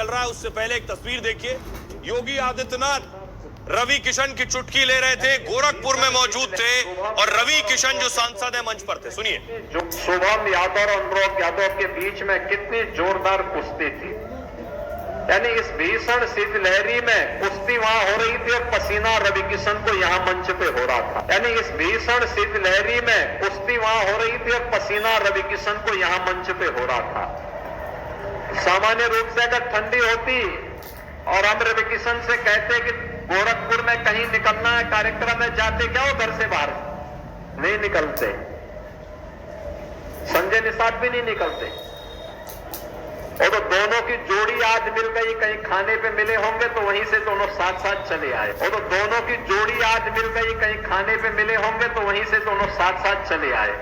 रहा है उससे पहले एक तस्वीर देखिए। योगी आदित्यनाथ रवि किशन की चुटकी ले रहे थे, गोरखपुर में मौजूद थे और रवि किशन जो सांसद है मंच पर थे। सुनिए। जो शुभम यादव और अनुराग यादव के बीच में कितनी जोरदार कुश्ती थी, यानी इस भीषण शीतलहरी में कुश्ती वहां हो रही थी और पसीना रवि किशन को यहां मंच पे हो रहा था। यानी इस भीषण शीतलहरी में कुश्ती वहां हो रही थी और पसीना रवि किशन को यहां मंच पे हो रहा था। सामान्य रूप से अगर ठंडी होती और हम रवि किशन से कहते कि गोरखपुर में कहीं निकलना है कार्यक्रम में, जाते क्या हो घर से बाहर? नहीं निकलते। संजय निषाद भी नहीं निकलते। और तो दोनों की जोड़ी आज मिल गई, कहीं खाने पे मिले होंगे तो वहीं से दोनों साथ साथ चले आए। और तो दोनों की जोड़ी आज मिल गई, कहीं खाने पे मिले होंगे तो वहीं से दोनों साथ साथ चले आए।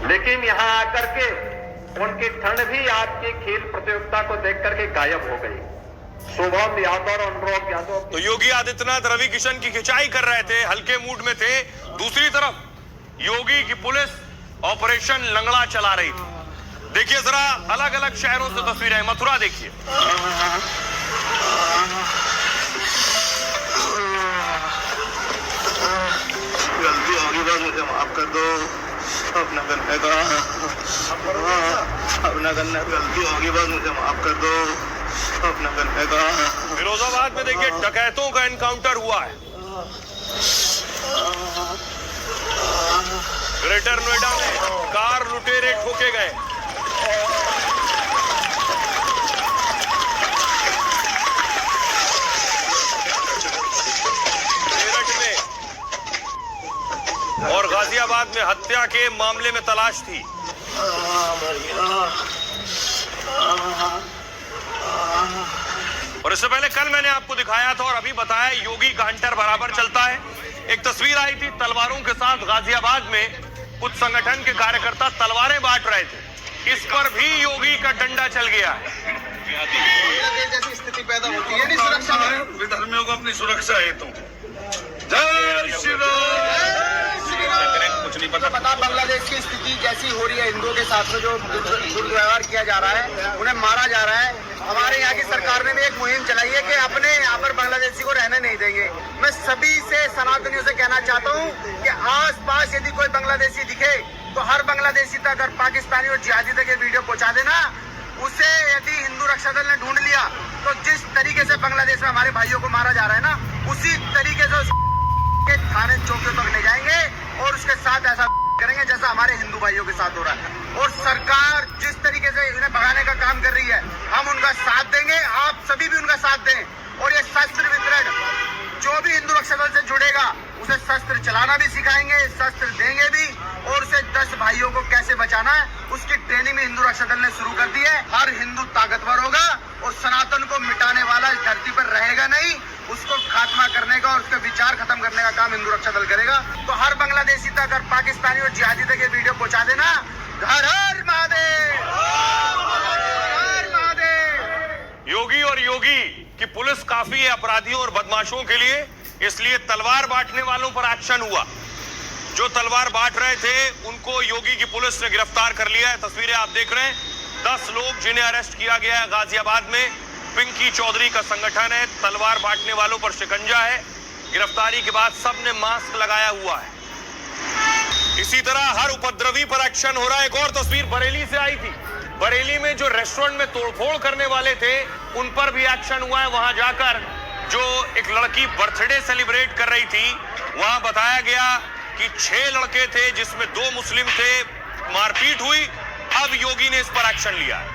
लेकिन यहां आकर के उनकी ठंड भी आपकी खेल प्रतियोगिता को देख करके गायब हो गई। शुभम यादव और अनुराग यादव। तो योगी आदित्यनाथ रवि किशन की खिंचाई कर रहे थे, हल्के मूड में थे। दूसरी तरफ योगी की पुलिस ऑपरेशन लंगड़ा चला रही थी। देखिए जरा अलग अलग शहरों से तस्वीरें। मथुरा देखिए। गलती होगी बस, मुझे माफ कर दो। अपना करने का अपना करने गलती होगी बस, मुझे माफ कर दो। अपना करने का। फिरोजाबाद में देखिए डकैतों का एनकाउंटर हुआ है। ग्रेटर नोएडा में कार लुटेरे ठोके गए। मेरठ में और गाजियाबाद में हत्या के मामले में तलाश थी। और इससे पहले कल मैंने आपको दिखाया था और अभी बताया, योगी का हंटर बराबर चलता है। एक तस्वीर आई थी तलवारों के साथ गाजियाबाद में, कुछ संगठन के कार्यकर्ता तलवारें बांट रहे थे। इस पर भी योगी का डंडा चल गया है। जैसी स्थिति पैदा होती है, सुरक्षा में विधर्मियों को अपनी सुरक्षा हेतु। जय श्री राम। कुछ नहीं पता। बांग्लादेश की स्थिति जैसी हो रही है, हिंदुओं के साथ में जो दुर्व्यवहार किया जा रहा है, उन्हें मारा जा रहा है। हमारे यहाँ की सरकार ने भी एक मुहिम चलाई है कि अपने यहाँ पर बांग्लादेशी को रहने नहीं देंगे। मैं सभी से सनातनियों से कहना चाहता हूँ कि आस पास यदि कोई बांग्लादेशी दिखे तो हर बांग्लादेशी तक अगर पाकिस्तानी और जिहादी तक ये वीडियो पहुँचा देना। उसे यदि हिंदू रक्षा दल ने ढूंढ लिया तो जिस तरीके से बांग्लादेश में हमारे भाइयों को मारा जा रहा है ना, उसी तरीके से के थाने चौकियों तक ले जाएंगे और उसके साथ ऐसा करेंगे जैसा हमारे हिंदू भाइयों के साथ हो रहा है। और सरकार जिस तरीके से इन्हें भगाने का काम कर रही है, हम उनका साथ देंगे। आप सभी भी उनका साथ दें। और ये शस्त्र वितरण, जो भी हिंदू रक्षा दल से जुड़ेगा उसे शस्त्र चलाना भी सिखाएंगे, शस्त्र देंगे भी। और उसे 10 भाइयों को कैसे बचाना है उसकी ट्रेनिंग में हिंदू रक्षा दल ने शुरू कर दी है। हर हिंदू ताकतवर होगा और सनातन को मिटाने वाला इस धरती पर रहेगा नहीं। उसको खात्मा करने का और उसके विचार खत्म करने का काम हिंदू रक्षा दल करेगा। तो हर बांग्लादेशी तक अगर पाकिस्तानी और जिहादी तक ये वीडियो पहुंचा देना। हर हर महादेव, हर महादेव। योगी और योगी की पुलिस काफी है अपराधियों और बदमाशों के लिए, इसलिए तलवार बांटने वालों पर एक्शन हुआ। जो तलवार बांट रहे थे उनको योगी की पुलिस ने गिरफ्तार कर लिया है। तस्वीरें आप देख रहे हैं। 10 लोग जिन्हें अरेस्ट किया गया है गाजियाबाद में। पिंकी चौधरी का संगठन है, तलवार बांटने वालों पर शिकंजा है। गिरफ्तारी के बाद सबने मास्क लगाया हुआ है। इसी तरह हर उपद्रवी पर एक्शन हो रहा है। एक और तस्वीर बरेली से आई थी। बरेली में जो रेस्टोरेंट में तोड़फोड़ करने वाले थे उन पर भी एक्शन हुआ है। वहां जाकर जो एक लड़की बर्थडे सेलिब्रेट कर रही थी, वहां बताया गया कि 6 लड़के थे जिसमें 2 मुस्लिम थे, मारपीट हुई। अब योगी ने इस पर एक्शन लिया है।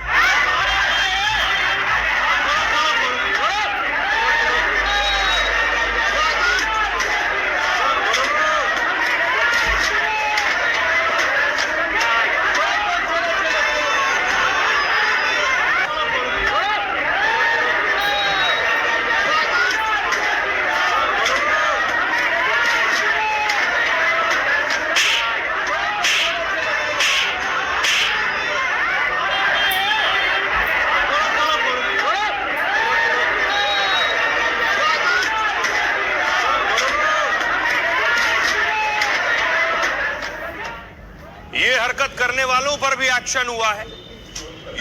हरकत करने वालों पर भी एक्शन हुआ है।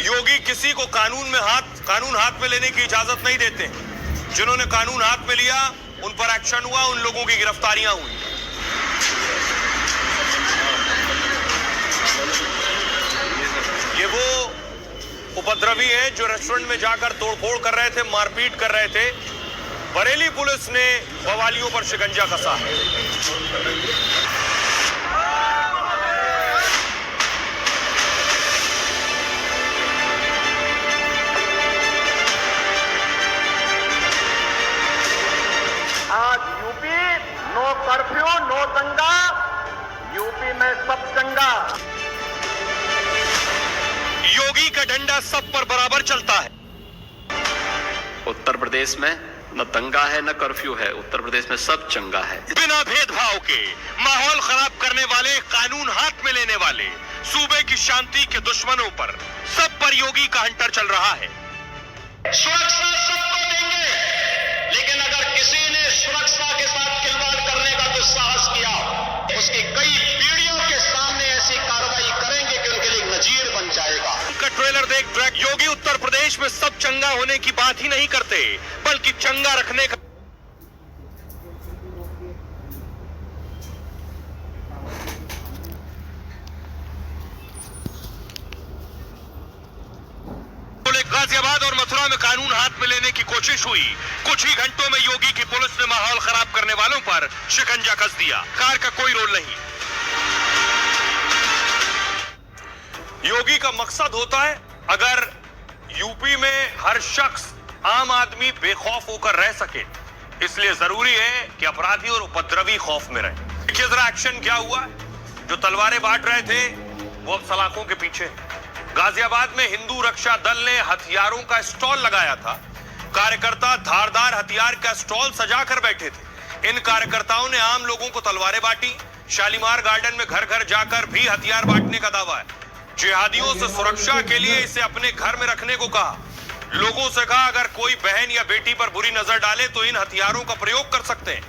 योगी किसी को कानून हाथ में लेने की इजाजत नहीं देते। जिन्होंने कानून हाथ में लिया उन पर एक्शन हुआ, उन लोगों की गिरफ्तारियां हुई। ये वो उपद्रवी हैं जो रेस्टोरेंट में जाकर तोड़फोड़ कर रहे थे, मारपीट कर रहे थे। बरेली पुलिस ने बवालियों पर शिकंजा कसा है। आज यूपी नो कर्फ्यू नो दंगा, यूपी में सब चंगा। योगी का डंडा सब पर बराबर चलता है। उत्तर प्रदेश में न दंगा है न कर्फ्यू है, उत्तर प्रदेश में सब चंगा है। बिना भेदभाव के माहौल खराब करने वाले, कानून हाथ में लेने वाले, सूबे की शांति के दुश्मनों पर, सब पर योगी का हंटर चल रहा है। सुरक्षा सबको देंगे, लेकिन अगर किसी ने सुरक्षा के साथ खिलवाड़ करने का जो साहस किया, उसकी कई पीढ़ियों के सामने ऐसी कार्रवाई करेंगे कि उनके लिए नजीर बन जाएगा। का ट्रेलर देख ट्रैक योगी उत्तर प्रदेश में सब चंगा होने की बात ही नहीं करते, बल्कि चंगा रखने का गाजियाबाद और मथुरा में कानून हाथ में लेने की कोशिश हुई। कुछ ही घंटों में योगी की पुलिस ने माहौल खराब करने वालों पर शिकंजा कस दिया। कार का कोई रोल नहीं। योगी का मकसद होता है अगर यूपी में हर शख्स, आम आदमी बेखौफ होकर रह सके, इसलिए जरूरी है कि अपराधी और उपद्रवी खौफ में रहे। देखिए जरा एक्शन क्या हुआ। जो तलवारें बांट रहे थे वो अब सलाखों के पीछे। गाजियाबाद में हिंदू रक्षा दल ने हथियारों का स्टॉल लगाया था। कार्यकर्ता धारदार हथियार का स्टॉल सजाकर बैठे थे। इन कार्यकर्ताओं ने आम लोगों को तलवारें बांटी। शालीमार गार्डन में घर घर जाकर भी हथियार बांटने का दावा है। जिहादियों से सुरक्षा के लिए इसे अपने घर में रखने को कहा। लोगों से कहा अगर कोई बहन या बेटी पर बुरी नजर डाले तो इन हथियारों का प्रयोग कर सकते हैं।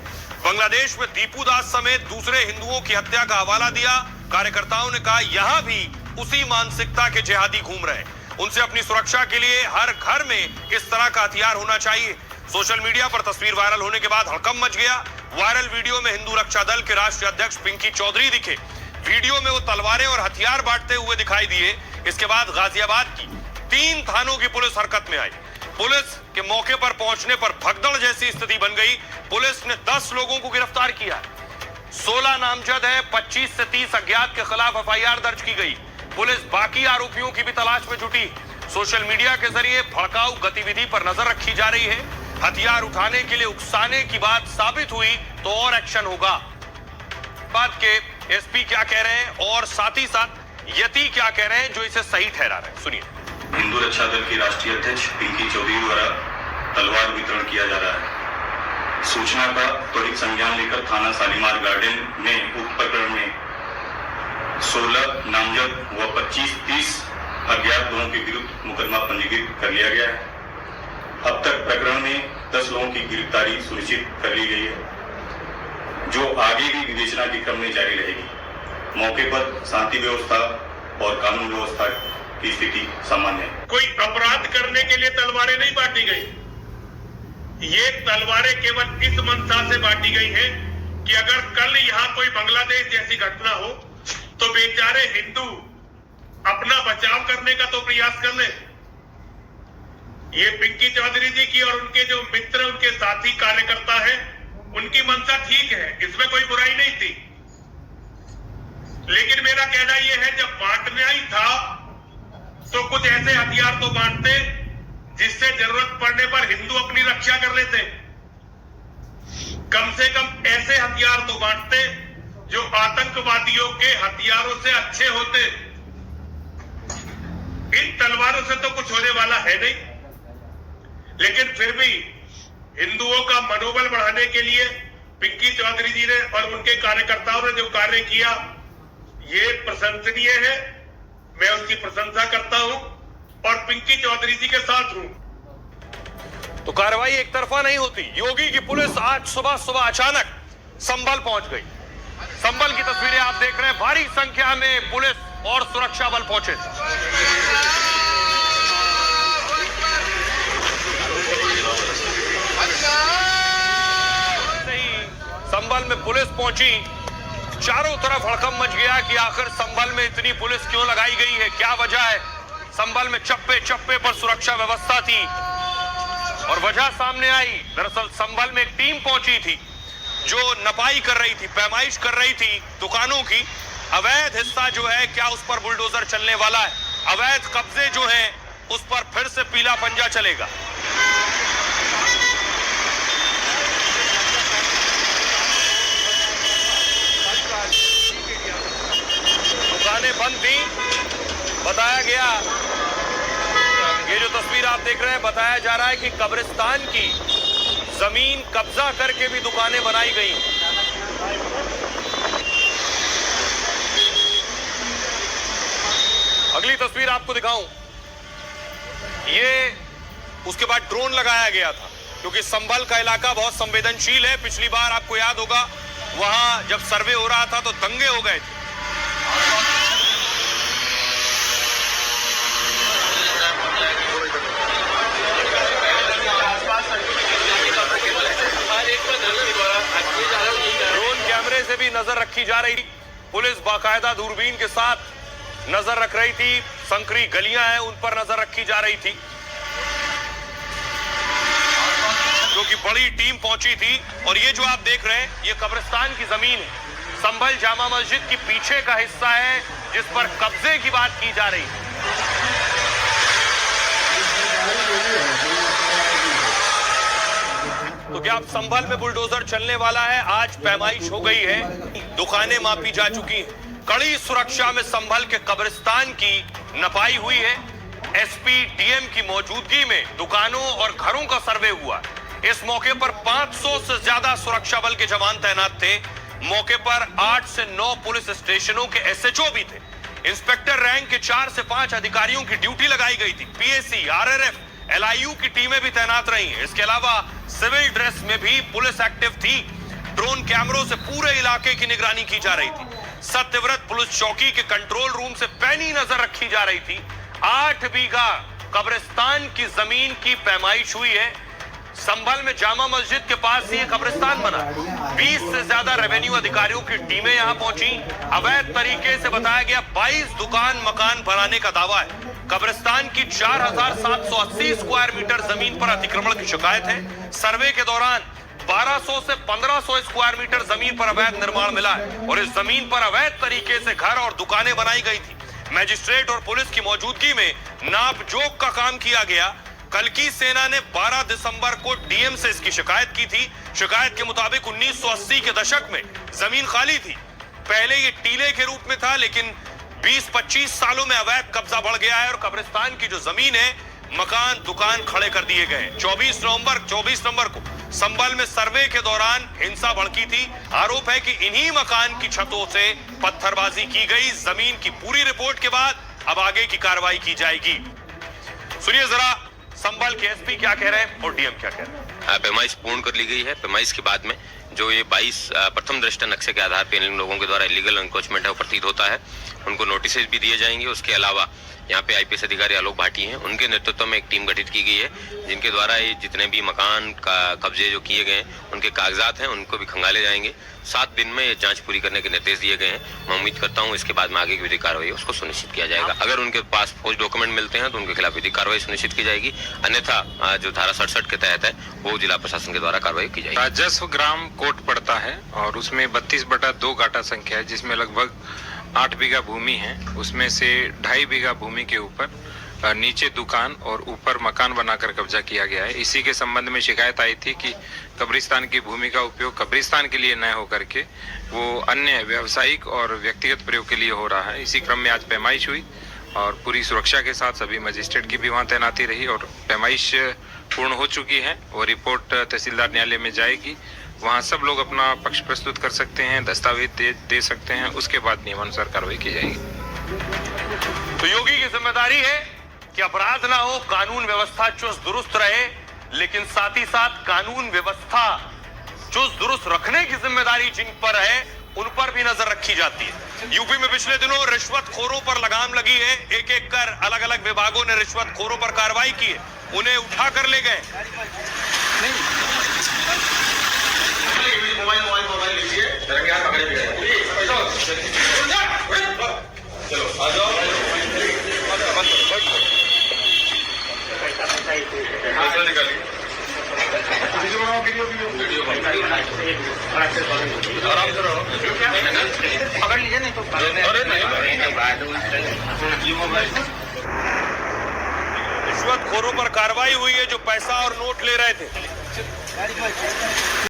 बांग्लादेश में दीपू दास समेत दूसरे हिंदुओं की हत्या का हवाला दिया। कार्यकर्ताओं ने कहा यहां भी उसी मानसिकता के जिहादी घूम रहे हैं। उनसे अपनी सुरक्षा के लिए हर घर में इस तरह का हथियार होना चाहिए। सोशल मीडिया पर तस्वीर वायरल होने के बाद हड़कंप मच गया। वायरल वीडियो में हिंदू रक्षा दल के राष्ट्रीय अध्यक्ष पिंकी चौधरी दिखे। वीडियो में वो तलवारें और हथियार बांटते हुए दिखाई दिए। इसके बाद गाजियाबाद की 3 थानों की पुलिस हरकत में आई। पुलिस के मौके पर पहुंचने पर भगदड़ जैसी स्थिति बन गई। पुलिस ने 10 लोगों को गिरफ्तार किया। 16 नामजद है। 25 से 30 अज्ञात के खिलाफ एफआईआर दर्ज की गई। पुलिस बाकी आरोपियों की भी तलाश में जुटी। सोशल मीडिया के जरिए भड़काऊ गतिविधि पर नजर रखी जा रही है। हथियार उठाने के लिए उकसाने की बात साबित हुई तो और एक्शन होगा। बात के एसपी क्या कह रहे हैं और साथ ही साथ यति क्या कह रहे हैं जो इसे सही ठहरा रहे हैं, सुनिए। हिंदू रक्षा दल की राष्ट्रीय अध्यक्ष पिंकी चौधरी द्वारा तलवार वितरण किया जा रहा है। सूचना का त्वरित संज्ञान लेकर थाना शालीमार गार्डन में उक्त प्रकरण में 16 नामजद व 25-30 अज्ञात लोगों के विरुद्ध मुकदमा पंजीकृत कर लिया गया है। अब तक प्रकरण में 10 लोगों की गिरफ्तारी सुनिश्चित कर ली गई है, जो आगे भी विवेचना के क्रम में जारी रहेगी। मौके पर शांति व्यवस्था और कानून व्यवस्था की स्थिति सामान्य है। कोई अपराध करने के लिए तलवारें नहीं बांटी गई। ये तलवारें केवल इस मंशा से बांटी गई है कि अगर कल यहाँ कोई बांग्लादेश जैसी घटना हो तो बेचारे हिंदू अपना बचाव करने का तो प्रयास कर ले। ये पिंकी चौधरी जी की और उनके जो मित्र, उनके साथी कार्यकर्ता हैं, उनकी मंशा ठीक है, इसमें कोई बुराई नहीं थी। लेकिन मेरा कहना यह है जब बांटना ही था तो कुछ ऐसे हथियार तो बांटते जिससे जरूरत पड़ने पर हिंदू अपनी रक्षा कर लेते। कम से कम ऐसे हथियार तो बांटते जो आतंकवादियों के हथियारों से अच्छे होते। इन तलवारों से तो कुछ होने वाला है नहीं, लेकिन फिर भी हिंदुओं का मनोबल बढ़ाने के लिए पिंकी चौधरी जी ने और उनके कार्यकर्ताओं ने जो कार्य किया ये प्रशंसनीय है। मैं उसकी प्रशंसा करता हूं और पिंकी चौधरी जी के साथ हूं। तो कार्रवाई एक तरफा नहीं होती। योगी की पुलिस आज सुबह अचानक संभल पहुंच गई। संभल की तस्वीरें आप देख रहे हैं। भारी संख्या में पुलिस और सुरक्षा बल पहुंचे थे। पहुंची, चारों तरफ हड़कंप मच गया कि आखिर संभल में इतनी पुलिस क्यों लगाई गई है, क्या वजह है। संभल में चप्पे चप्पे पर सुरक्षा व्यवस्था थी और वजह सामने आई। दरअसल संभल में एक टीम पहुंची थी जो नपाई कर रही थी, पैमाइश कर रही थी दुकानों की। अवैध हिस्सा जो है, क्या उस पर बुलडोजर चलने वाला है? अवैध कब्जे जो हैं उस पर फिर से पीला पंजा चलेगा। दुकानें बंद थी, बताया गया। ये जो तस्वीर आप देख रहे हैं, बताया जा रहा है कि कब्रिस्तान की जमीन कब्जा करके भी दुकानें बनाई गई। अगली तस्वीर आपको दिखाऊं, ये उसके बाद ड्रोन लगाया गया था क्योंकि संभल का इलाका बहुत संवेदनशील है। पिछली बार आपको याद होगा, वहां जब सर्वे हो रहा था तो दंगे हो गए थे। ड्रोन कैमरे से भी नजर रखी जा रही थी। पुलिस बाकायदा दूरबीन के साथ नजर रख रही थी। संकरी गलियां हैं, उन पर नजर रखी जा रही थी क्योंकि बड़ी टीम पहुंची थी। और ये जो आप देख रहे हैं, ये कब्रिस्तान की जमीन है, संभल जामा मस्जिद की पीछे का हिस्सा है जिस पर कब्जे की बात की जा रही है। तो क्या अब संभल में बुलडोजर चलने वाला है? आज पैमाइश हो गई है, दुकानें मापी जा चुकी हैं। कड़ी सुरक्षा में संभल के कब्रिस्तान की नपाई हुई है। एसपी डीएम की मौजूदगी में दुकानों और घरों का सर्वे हुआ। इस मौके पर 500 से ज्यादा सुरक्षा बल के जवान तैनात थे। मौके पर 8 से 9 पुलिस स्टेशनों के एसएचओ भी थे। इंस्पेक्टर रैंक के 4 से 5 अधिकारियों की ड्यूटी लगाई गई थी। पीएसी, आरआरएफ, एलआईयू की टीमें भी तैनात रही हैं। इसके अलावा सिविल ड्रेस में भी पुलिस एक्टिव थी। ड्रोन कैमरों से पूरे इलाके की निगरानी की जा रही थी। सत्यव्रत पुलिस चौकी के कंट्रोल रूम से पैनी नजर रखी जा रही थी। 8 बीघा कब्रिस्तान की जमीन की पैमाइश हुई है। संभल में जामा मस्जिद के पास ही कब्रिस्तान बना। 20 से ज्यादा रेवेन्यू अधिकारियों की टीमें यहां पहुंची। अवैध तरीके से बताया गया 22 दुकान मकान बनाने का दावा है। कब्रिस्तान की 4780 स्क्वायर मीटर जमीन पर अतिक्रमण की शिकायत है। सर्वे के दौरान 1200 से 1500 स्क्वायर मीटर जमीन पर अवैध निर्माण मिला है और इस जमीन पर अवैध तरीके से घर और दुकानें बनाई गई थी। मैजिस्ट्रेट और पुलिस की मौजूदगी में नाप जोख का काम किया गया। कल्की सेना ने 12 दिसंबर को डीएम से इसकी शिकायत की थी। शिकायत के मुताबिक 1980 के दशक में जमीन खाली थी। पहले ये टीले के रूप में था, लेकिन 20-25 सालों में अवैध कब्जा बढ़ गया है और कब्रिस्तान की जो जमीन है, मकान दुकान खड़े कर दिए गए। 24 नवंबर को संभल में सर्वे के दौरान हिंसा भड़की थी। आरोप है कि इन्हीं मकान की छतों से पत्थरबाजी की गई। जमीन की पूरी रिपोर्ट के बाद अब आगे की कार्रवाई की जाएगी। सुनिए जरा संभल के एसपी क्या कह रहे हैं और डीएम क्या कह रहे हैं। पैमाइश पूर्ण कर ली गई है। पैमाइश के बाद में जो ये 22 प्रथम दृष्टा नक्शे के आधार पर इन लोगों के द्वारा इलीगल एनक्रोचमेंट है वो प्रतीत होता है, उनको नोटिस भी दिए जाएंगे। उसके अलावा यहाँ पे आईपीएस अधिकारी आलोक भाटी हैं, उनके नेतृत्व में एक टीम गठित की गई है जिनके द्वारा ये जितने भी मकान का कब्जे जो किए गए हैं उनके कागजात हैं उनको भी खंगाले जाएंगे। 7 दिन में ये जांच पूरी करने के निर्देश दिए गए हैं। मैं उम्मीद करता हूँ इसके बाद में आगे की विधिक कार्रवाई उसको सुनिश्चित किया जाएगा। अगर उनके पास फौज डॉक्यूमेंट मिलते हैं तो उनके खिलाफ विधिक कार्रवाई सुनिश्चित की जाएगी, अन्यथा जो धारा 67 के तहत है वो जिला प्रशासन के द्वारा कार्रवाई की जाएगी। राजस्व ग्राम कोट पड़ता है और उसमें 32/2 गाटा संख्या है, जिसमें लगभग 8 बीघा भूमि है। उसमें से 2.5 बीघा भूमि के ऊपर नीचे दुकान और ऊपर मकान बनाकर कब्जा किया गया है। इसी के संबंध में शिकायत आई थी कि कब्रिस्तान की भूमि का उपयोग कब्रिस्तान के लिए न होकर के वो अन्य व्यावसायिक और व्यक्तिगत प्रयोग के लिए हो रहा है। इसी क्रम में आज पैमाइश हुई और पूरी सुरक्षा के साथ सभी मजिस्ट्रेट की भी वहाँ तैनाती रही और पैमाइश पूर्ण हो चुकी है और रिपोर्ट तहसीलदार न्यायालय में जाएगी। वहाँ सब लोग अपना पक्ष प्रस्तुत कर सकते हैं, दस्तावेज दे सकते हैं, उसके बाद नियमानुसार कार्रवाई की जाएगी। तो योगी की जिम्मेदारी है कि अपराध ना हो, कानून व्यवस्था चुस्त दुरुस्त रहे, लेकिन साथ ही साथ कानून व्यवस्था चुस्त दुरुस्त रखने की जिम्मेदारी जिन पर है उन पर भी नजर रखी जाती है। यूपी में पिछले दिनों रिश्वतखोरों पर लगाम लगी है। एक एक कर अलग अलग विभागों ने रिश्वतखोरों पर कार्रवाई की है, उन्हें उठा कर ले गए। मोबाइल लीजिए। रिश्वतखोरों पर कार्रवाई हुई है जो पैसा और नोट ले रहे थे।